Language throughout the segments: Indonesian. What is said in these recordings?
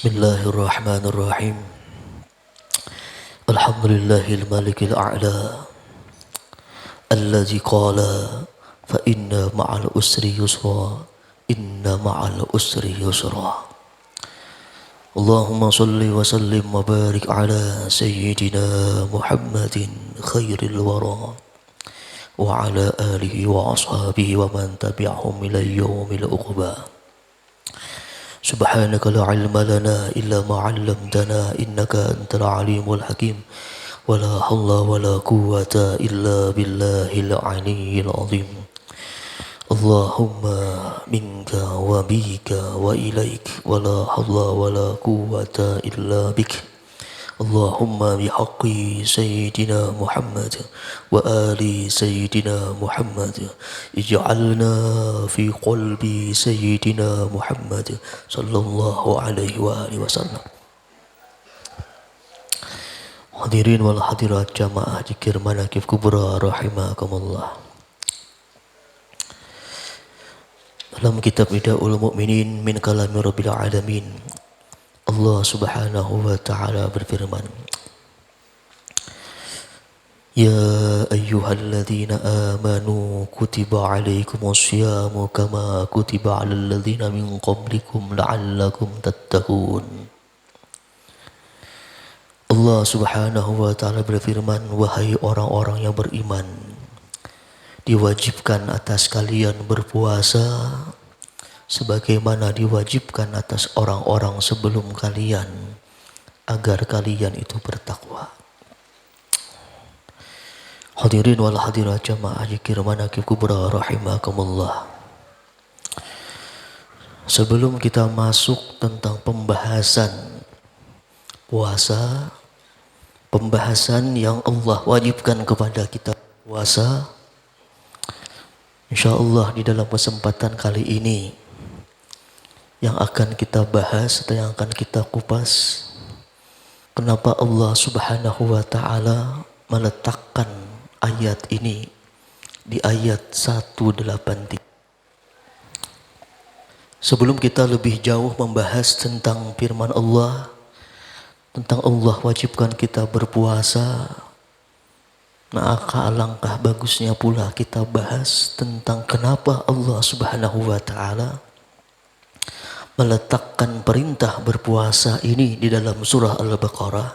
Bismillahirrahmanirrahim. Alhamdulillahil malikil a'la allazi qala fa inna ma'al usri yusra inna ma'al usri yusra. Allahumma salli wa sallim wa barik ala sayyidina Muhammadin khairil wara wa ala alihi wa ashabihi wa man tabi'ahum ila yaumil uqba. Subhanaka la ilma lana illa ma 'allamtana innaka antal alimul hakim wa la haula wa la quwwata illa billahil aliyyil azim. Allahumma minka wa bika wa ilaik wa la haula wa la quwwata illa bik. Allahumma bihaqqi sayyidina Muhammad wa ali sayyidina Muhammad ij'alna fi qalbi sayyidina Muhammad sallallahu alaihi wa alihi wasallam. Hadirin wal hadirat jamaah zikir manaqib kubra rahimakumullah. Dalam kitab Idaul Mu'minin min kalami Rabbil Alamin, Allah subhanahu wa ta'ala berfirman, Ya ayyuhalladzina amanu kutiba alaikumus syiamu kama kutiba alal ladzina min qablikum la'allakum tattaqun. Allah subhanahu wa ta'ala berfirman, wahai orang-orang yang beriman, diwajibkan atas kalian berpuasa sebagaimana diwajibkan atas orang-orang sebelum kalian agar kalian itu bertakwa. Hadirin wal hadirat jamaah zikir manaqib kubra rahimakumullah. Sebelum kita masuk tentang pembahasan puasa, pembahasan yang Allah wajibkan kepada kita puasa, insyaallah di dalam kesempatan kali ini yang akan kita bahas atau yang akan kita kupas, kenapa Allah subhanahu wa ta'ala meletakkan ayat ini di ayat 183. Sebelum kita lebih jauh membahas tentang firman Allah, tentang Allah wajibkan kita berpuasa, maka alangkah bagusnya pula kita bahas tentang kenapa Allah subhanahu wa ta'ala meletakkan perintah berpuasa ini di dalam surah Al-Baqarah,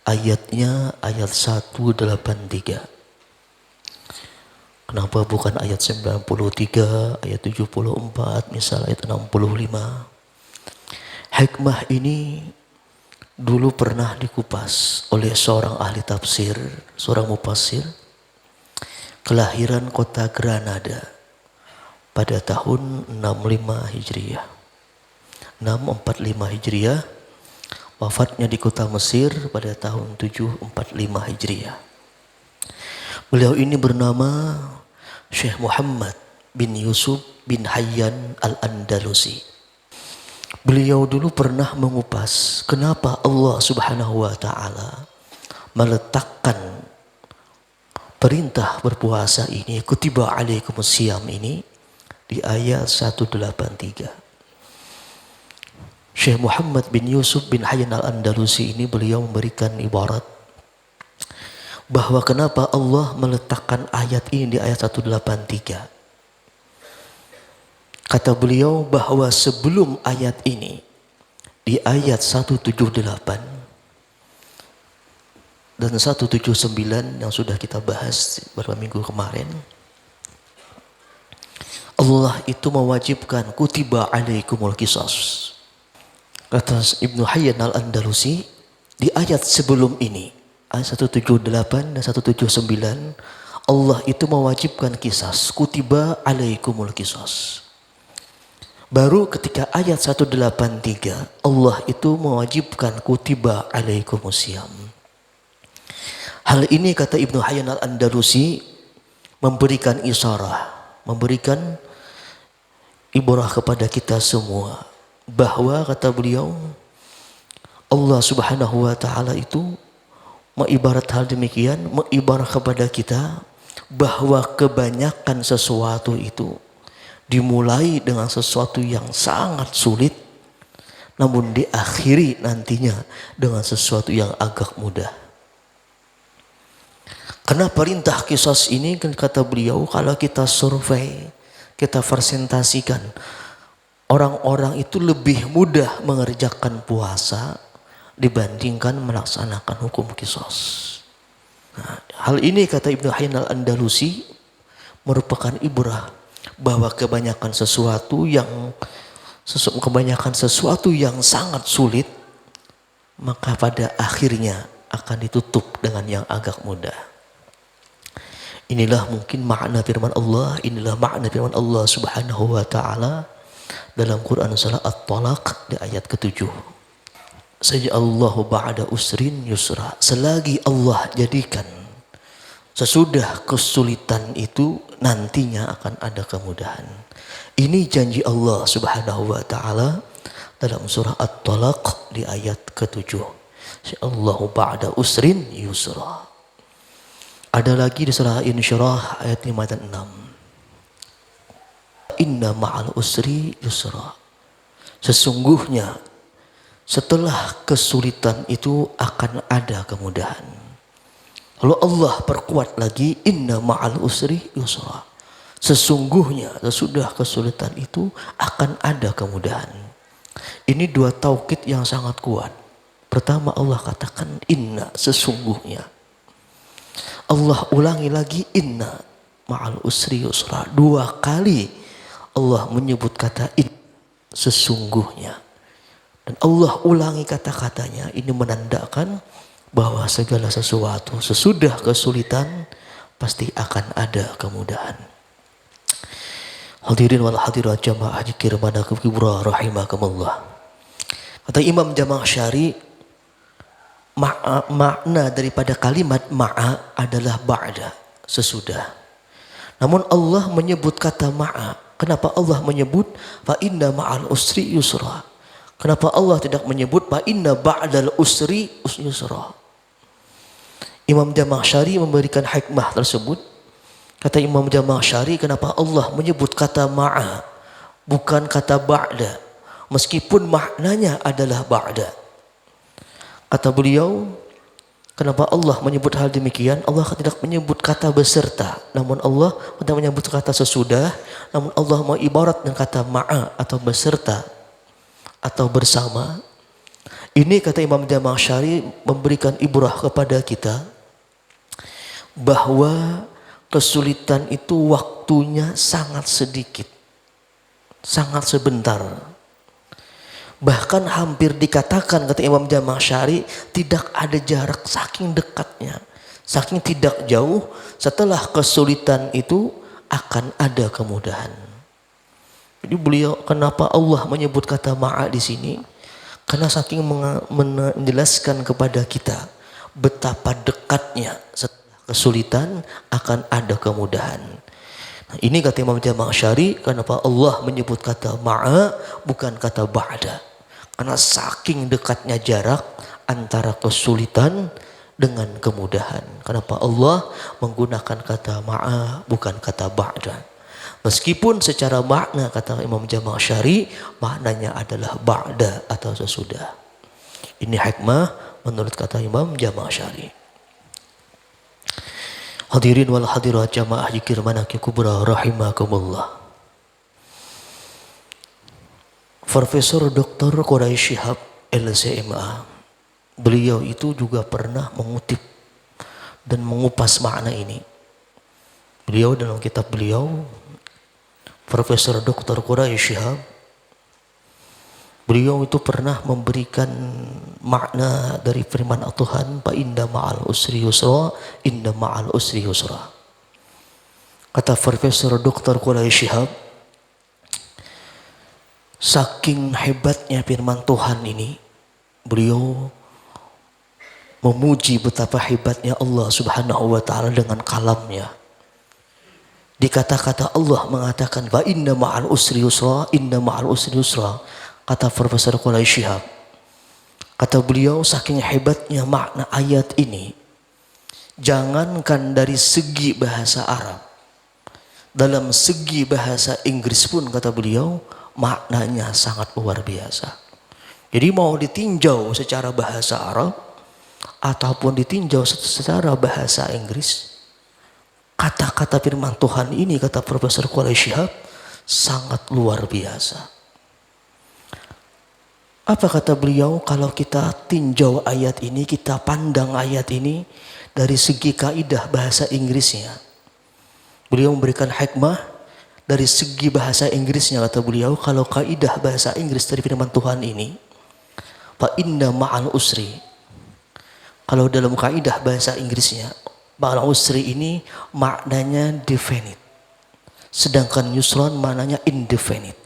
ayatnya ayat 183. Kenapa bukan ayat 93, ayat 74, misal ayat 65? Hikmah ini dulu pernah dikupas oleh seorang ahli tafsir, seorang mufassir, kelahiran kota Granada pada tahun 65 Hijriah. 645 Hijriah, wafatnya di kota Mesir pada tahun 745 Hijriah. Beliau ini bernama Syekh Muhammad bin Yusuf bin Hayyan Al-Andalusi. Beliau dulu pernah mengupas kenapa Allah subhanahu wa ta'ala meletakkan perintah berpuasa ini, kutiba alaikumus syiyam ini, di ayat 183. Syekh Muhammad bin Yusuf bin Hayyan Al-Andalusi ini beliau memberikan ibarat bahwa kenapa Allah meletakkan ayat ini di ayat 183. Kata beliau bahwa sebelum ayat ini di ayat 178 dan 179 yang sudah kita bahas beberapa minggu kemarin, Allah itu mewajibkan kutiba alaikumul qisas. Kata Ibnu Hayyan Al-Andalusi, di ayat sebelum ini, ayat 178 dan 179, Allah itu mewajibkan qisas, kutiba alaikumul qisas. Baru ketika ayat 183, Allah itu mewajibkan kutiba alaikumus syiyam. Hal ini kata Ibnu Hayyan Al-Andalusi memberikan isyarah, memberikan ibrah kepada kita semua, bahwa kata beliau Allah subhanahu wa ta'ala itu mengibarat hal demikian, mengibarat kepada kita bahwa kebanyakan sesuatu itu dimulai dengan sesuatu yang sangat sulit namun diakhiri nantinya dengan sesuatu yang agak mudah. Karena perintah qisas ini kata beliau, kalau kita survei, kita presentasikan, orang-orang itu lebih mudah mengerjakan puasa dibandingkan melaksanakan hukum qisas. Nah, hal ini kata Ibnu Hayyan al-Andalusi merupakan ibrah bahwa kebanyakan sesuatu yang sangat sulit, maka pada akhirnya akan ditutup dengan yang agak mudah. Inilah mungkin makna firman Allah, inilah makna firman Allah Subhanahu wa taala dalam Quran surah At-Talaq di ayat ke-7. Sajallahu ba'da usrin yusra. Selagi Allah jadikan sesudah kesulitan itu nantinya akan ada kemudahan. Ini janji Allah Subhanahu wa taala dalam surah At-Talaq di ayat ke-7. Sajallahu ba'da usrin yusra. Ada lagi di surah Insyirah ayat 5 dan 6. Inna ma'al usri yusra. Sesungguhnya setelah kesulitan itu akan ada kemudahan. Lalu Allah perkuat lagi, inna ma'al usri yusra. Sesungguhnya sesudah kesulitan itu akan ada kemudahan. Ini dua taukid yang sangat kuat. Pertama Allah katakan inna, sesungguhnya. Allah ulangi lagi inna ma'al usri yusra. Dua kali Allah menyebut kata in, sesungguhnya. Dan Allah ulangi kata-katanya. Ini menandakan bahwa segala sesuatu sesudah kesulitan pasti akan ada kemudahan. Hadirin wal hadirat jamaah zikir manaqib kubra rahimakumullah. Kata Imam Jamakhsyari, makna daripada kalimat ma'a adalah ba'da, sesudah. Namun Allah menyebut kata ma'a. Kenapa Allah menyebut fa inna ma'al usri yusra? Kenapa Allah tidak menyebut fa inna ba'dal usri yusra? Imam Jamakhsyari memberikan hikmah tersebut. Kata Imam Jamakhsyari, kenapa Allah menyebut kata ma'a bukan kata ba'da, meskipun maknanya adalah ba'da. Kata beliau, kenapa Allah menyebut hal demikian? Allah tidak menyebut kata beserta, namun Allah tidak menyebut kata sesudah, namun Allah mau ibarat dengan kata ma'a atau beserta atau bersama. Ini kata Imam Jamakhsyari memberikan ibrah kepada kita bahwa kesulitan itu waktunya sangat sedikit, sangat sebentar. Bahkan hampir dikatakan kata Imam Jamakhsyari tidak ada jarak, saking dekatnya, saking tidak jauh. Setelah kesulitan itu akan ada kemudahan. Jadi beliau, kenapa Allah menyebut kata ma'a di sini? Karena saking menjelaskan kepada kita betapa dekatnya setelah kesulitan akan ada kemudahan. Nah, ini kata Imam Jamakhsyari, kenapa Allah menyebut kata ma'a bukan kata ba'da? Karena saking dekatnya jarak antara kesulitan dengan kemudahan. Kenapa Allah menggunakan kata ma'a bukan kata ba'da? Meskipun secara makna kata Imam Jamakhsyari maknanya adalah ba'da atau sesudah. Ini hikmah menurut kata Imam Jamakhsyari. Hadirin wal hadirat jamaah zikir manaqib kubra rahimakumullah. Profesor Dr. Quraisy Shihab LCMA, beliau itu juga pernah mengutip dan mengupas makna ini. Beliau dalam kitab beliau, Profesor Dr. Quraisy Shihab, beliau itu pernah memberikan makna dari firman Tuhan, fa inna ma'al usri yusra, inna ma'al usri yusra. Kata Profesor Dr. Quraisy Shihab, saking hebatnya firman Tuhan ini, beliau memuji betapa hebatnya Allah Subhanahu wa taala dengan kalamnya. Di kata-kata Allah mengatakan wa inna ma'al usri yusra, inna ma'al usri yusra. Kata Profesor Quraisy Shihab, kata beliau saking hebatnya makna ayat ini, jangankan dari segi bahasa Arab, dalam segi bahasa Inggris pun kata beliau maknanya sangat luar biasa. Jadi mau ditinjau secara bahasa Arab ataupun ditinjau secara bahasa Inggris, kata-kata firman Tuhan ini, kata Profesor Quraish Shihab, sangat luar biasa. Apa kata beliau? Kalau kita tinjau ayat ini, kita pandang ayat ini dari segi kaidah bahasa Inggrisnya. Beliau memberikan hikmah dari segi bahasa Inggrisnya, kata beliau, kalau kaidah bahasa Inggris dari firman Tuhan ini, fa inna ma'al usri. Kalau dalam kaidah bahasa Inggrisnya, ma'al usri ini maknanya definite. Sedangkan yusron maknanya indefinite.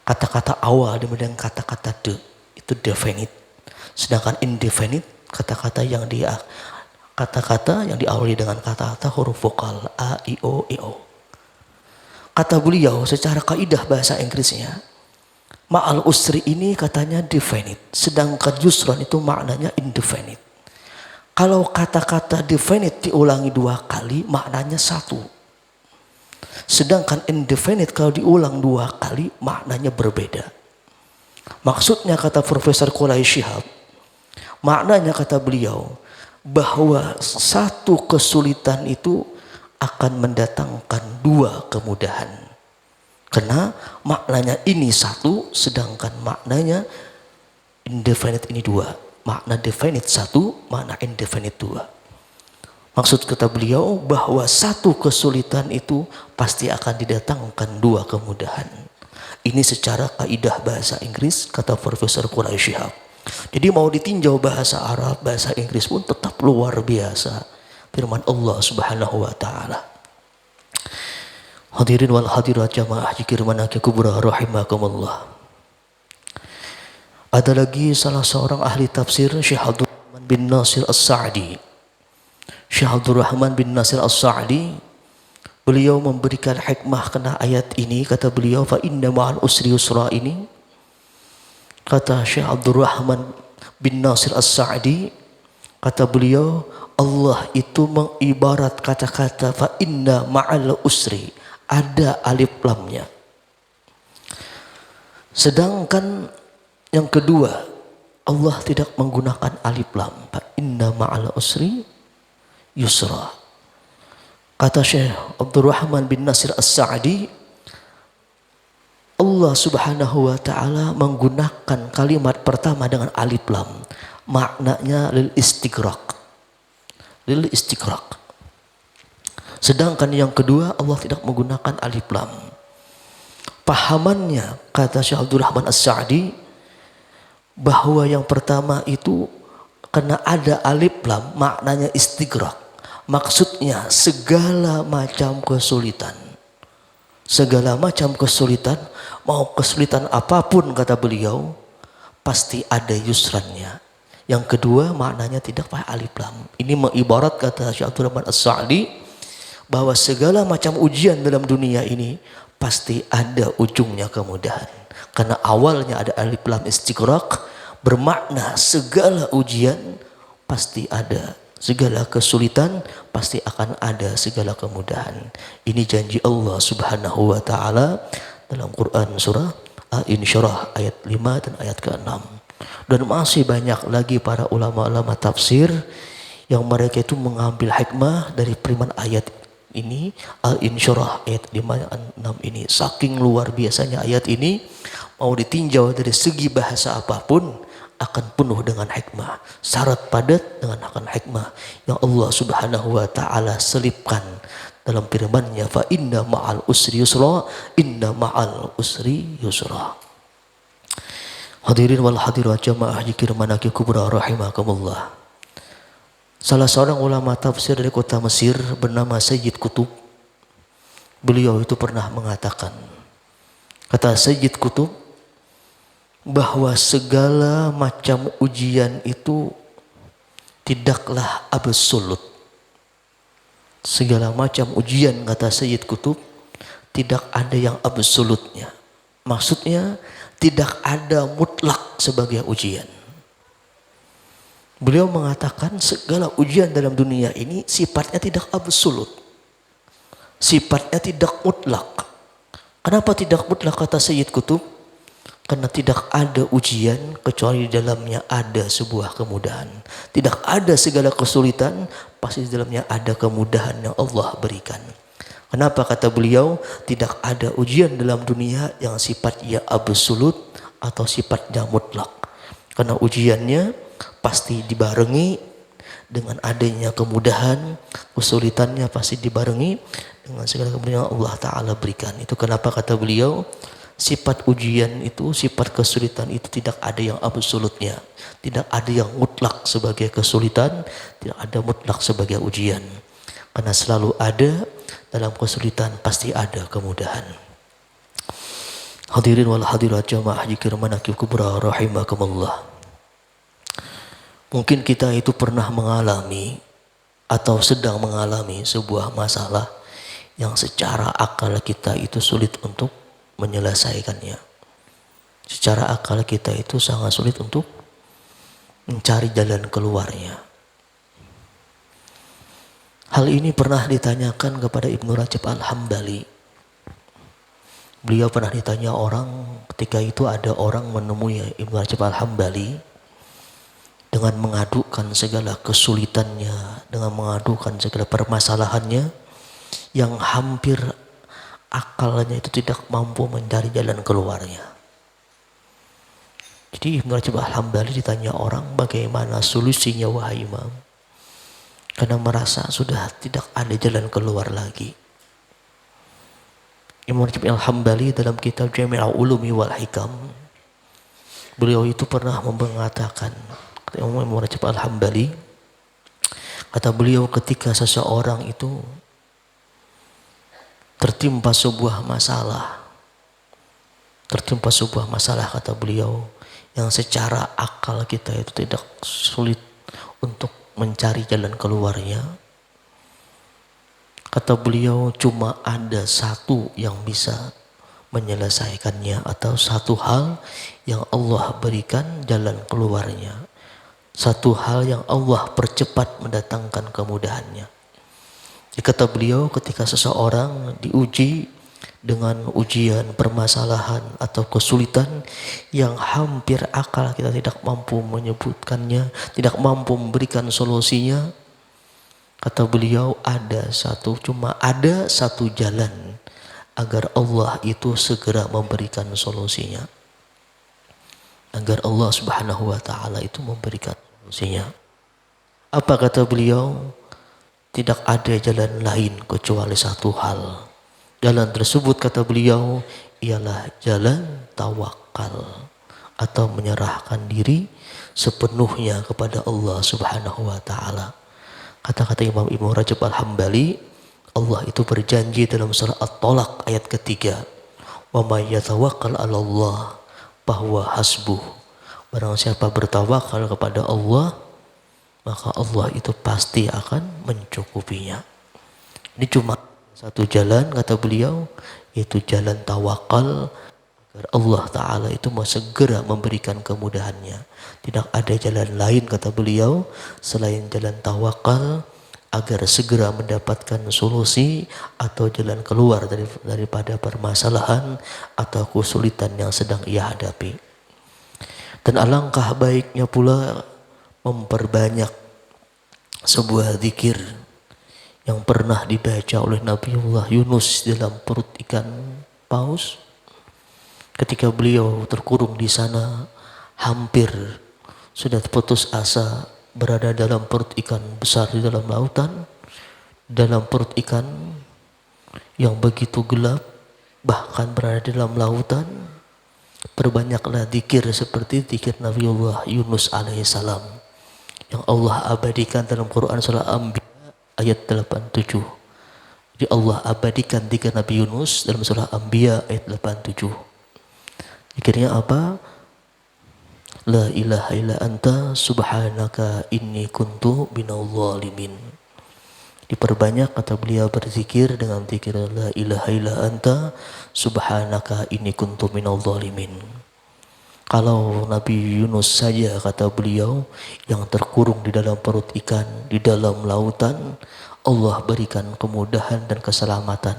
Kata-kata awal dengan kata-kata de itu definite. Sedangkan indefinite kata-kata yang diawali dengan kata-kata huruf vokal a, i, o, e, o. Kata beliau secara kaidah bahasa Inggrisnya, ma'al usri ini katanya definite, sedangkan yusron itu maknanya indefinite. Kalau kata-kata definite diulangi 2 kali maknanya 1. Sedangkan indefinite kalau diulang 2 kali maknanya berbeda. Maksudnya kata Profesor Quraish Shihab, maknanya kata beliau bahwa satu kesulitan itu akan mendatangkan 2 kemudahan. Karena maknanya ini 1, sedangkan maknanya indefinite ini 2. Makna definite 1, makna indefinite 2. Maksud kata beliau bahwa satu kesulitan itu pasti akan didatangkan 2 kemudahan. Ini secara kaidah bahasa Inggris, kata Profesor Quraish Shihab. Jadi mau ditinjau bahasa Arab, bahasa Inggris pun tetap luar biasa firman Allah Subhanahu wa taala. Hadirin wal hadirat jamaah zikir manaqib kubra rahimakumullah. Ada lagi salah seorang ahli tafsir, Syekh Abdul Rahman bin Nasir As-Sa'di. Syekh Abdul Rahman bin Nasir As-Sa'di, beliau memberikan hikmah kena ayat ini. Kata beliau, fa inna ma'al usri yusra ini, kata Syekh Abdul Rahman bin Nasir As-Sa'di, kata beliau, Allah itu mengibarat kata-kata fa inna ma'al usri, ada alif lamnya. Sedangkan yang kedua, Allah tidak menggunakan alif lam. Fa inna ma'al usri yusra. Kata Syekh Abdul Rahman bin Nasir As-Sa'di, Allah Subhanahu wa taala menggunakan kalimat pertama dengan alif lam, maknanya lil istighraq. Lil istighraq. Sedangkan yang kedua Allah tidak menggunakan alif lam. Pahamannya, kata Syekh Abdul Rahman As-Sa'di, bahwa yang pertama itu karena ada alif lam maknanya istighraq. Maksudnya segala macam kesulitan. Segala macam kesulitan, mau kesulitan apapun kata beliau, pasti ada yusrannya. Yang kedua maknanya tidak pakai alif lam. Ini mengibarat kata Syekh Abdul Rahman As-Sa'di bahwa segala macam ujian dalam dunia ini pasti ada ujungnya kemudahan. Karena awalnya ada alif lam istighraq, bermakna segala ujian pasti ada, segala kesulitan pasti akan ada segala kemudahan. Ini janji Allah Subhanahu wa taala dalam Quran surah Al-Insyirah ayat 5 dan ayat ke-6. Dan masih banyak lagi para ulama-ulama tafsir yang mereka itu mengambil hikmah dari firman ayat ini, Al-Insyirah ayat 5 dan 6 ini. Saking luar biasanya ayat ini, mau ditinjau dari segi bahasa apapun akan penuh dengan hikmah, syarat padat dengan akan hikmah yang Allah Subhanahu wa taala selipkan dalam firman-Nya, fa inna ma'al usri yusra, inna ma'al usri yusra. Hadirin wal hadirat jamaah zikir manaqib kubra rahimakumullah. Salah seorang ulama tafsir dari kota Mesir bernama Sayyid Qutb, beliau itu pernah mengatakan, kata Sayyid Qutb, bahwa segala macam ujian itu tidaklah absolut. Segala macam ujian, kata Sayyid Qutb, tidak ada yang absolutnya. Maksudnya tidak ada mutlak sebagai ujian. Beliau mengatakan segala ujian dalam dunia ini sifatnya tidak absolut, sifatnya tidak mutlak. Kenapa tidak mutlak, kata Sayyid Qutb? Karena tidak ada ujian kecuali di dalamnya ada sebuah kemudahan. Tidak ada segala kesulitan, pasti di dalamnya ada kemudahan yang Allah berikan. Kenapa kata beliau, tidak ada ujian dalam dunia yang sifatnya absolut atau sifatnya mutlak. Karena ujiannya pasti dibarengi dengan adanya kemudahan, kesulitannya pasti dibarengi dengan segala kemudahan yang Allah Ta'ala berikan. Itu kenapa kata beliau, sifat ujian itu, sifat kesulitan itu tidak ada yang absolutnya. Tidak ada yang mutlak sebagai kesulitan, tidak ada mutlak sebagai ujian. Karena selalu ada, dalam kesulitan pasti ada kemudahan. Hadirin wal hadirat jamaah zikir manaqib kubra rahimakumullah. Mungkin kita itu pernah mengalami atau sedang mengalami sebuah masalah yang secara akal kita itu sulit untuk menyelesaikannya. Secara akal kita itu sangat sulit untuk mencari jalan keluarnya. Hal ini pernah ditanyakan kepada Ibnu Rajab Al-Hambali. Beliau pernah ditanya orang, ketika itu ada orang menemui Ibnu Rajab Al-Hambali dengan mengadukan segala kesulitannya, dengan mengadukan segala permasalahannya yang hampir akalnya itu tidak mampu mencari jalan keluarnya. Jadi Ibnu Rajab Al-Hambali ditanya orang, bagaimana solusinya wahai Imam? Karena merasa sudah tidak ada jalan keluar lagi. Imam Rajab Al-Hambali dalam kitab Jami'ul Ulumi wal Hikam, beliau itu pernah mengatakan, Imam Rajab Al-Hambali, kata beliau, ketika seseorang itu tertimpa sebuah masalah, kata beliau, yang secara akal kita itu tidak sulit untuk mencari jalan keluarnya. Kata beliau, cuma ada satu yang bisa menyelesaikannya, atau satu hal yang Allah berikan jalan keluarnya. Satu hal yang Allah percepat mendatangkan kemudahannya. Jadi kata beliau, ketika seseorang diuji dengan ujian, permasalahan atau kesulitan yang hampir akal kita tidak mampu menyebutkannya, tidak mampu memberikan solusinya, kata beliau, cuma ada satu jalan agar Allah itu segera memberikan solusinya. Agar Allah Subhanahu wa Ta'ala itu memberikan solusinya. Apa kata beliau? Tidak ada jalan lain kecuali satu hal. Jalan tersebut, kata beliau, ialah jalan tawakal atau menyerahkan diri sepenuhnya kepada Allah Subhanahu wa Ta'ala. Kata-kata Imam Ibnu Rajab Al-Hambali, Allah itu berjanji dalam surah At-Talaq ayat ketiga, wa may yatawakkal 'ala Allah fahuwa hasbuh. Barang siapa bertawakal kepada Allah, maka Allah itu pasti akan mencukupinya. Ini cuma satu jalan, kata beliau, yaitu jalan tawakal, agar Allah Ta'ala itu mau segera memberikan kemudahannya. Tidak ada jalan lain, kata beliau, selain jalan tawakal, agar segera mendapatkan solusi atau jalan keluar daripada permasalahan atau kesulitan yang sedang ia hadapi. Dan alangkah baiknya pula memperbanyak sebuah zikir yang pernah dibaca oleh Nabiullah Yunus dalam perut ikan paus. Ketika beliau terkurung di sana, hampir sudah putus asa, berada dalam perut ikan besar di dalam lautan, dalam perut ikan yang begitu gelap, bahkan berada di dalam lautan. Perbanyaklah zikir seperti zikir Nabiullah Yunus alaihissalam yang Allah abadikan dalam Quran surah Anbiya ayat 87. Jadi Allah abadikan zikir Nabi Yunus dalam surah Anbiya ayat 87. Zikirnya apa? La ilaha illa anta subhanaka inni kuntu minadh dhalimin. Diperbanyak, kata beliau, berzikir dengan zikir la ilaha illa anta subhanaka inni kuntu minadh dhalimin. Kalau Nabi Yunus saja, kata beliau, yang terkurung di dalam perut ikan, di dalam lautan, Allah berikan kemudahan dan keselamatan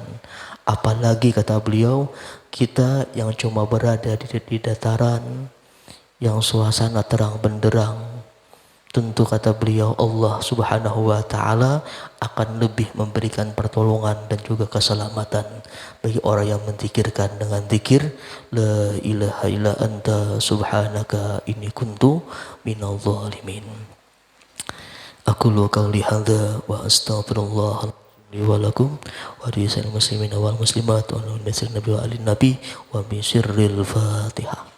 Apalagi kata beliau, kita yang cuma berada di dataran yang suasana terang benderang, tentu kata beliau Allah subhanahu wa ta'ala akan lebih memberikan pertolongan dan juga keselamatan bagi orang yang menzikirkan dengan zikir la ilaha illa anta subhanaka inni kuntu minal zalimin. Aqulu qawli hadza wa astaghfirullah li wa lakum wa li muslimin wal muslimat wa nabi wa alin nabi wa bi sirril fatihah.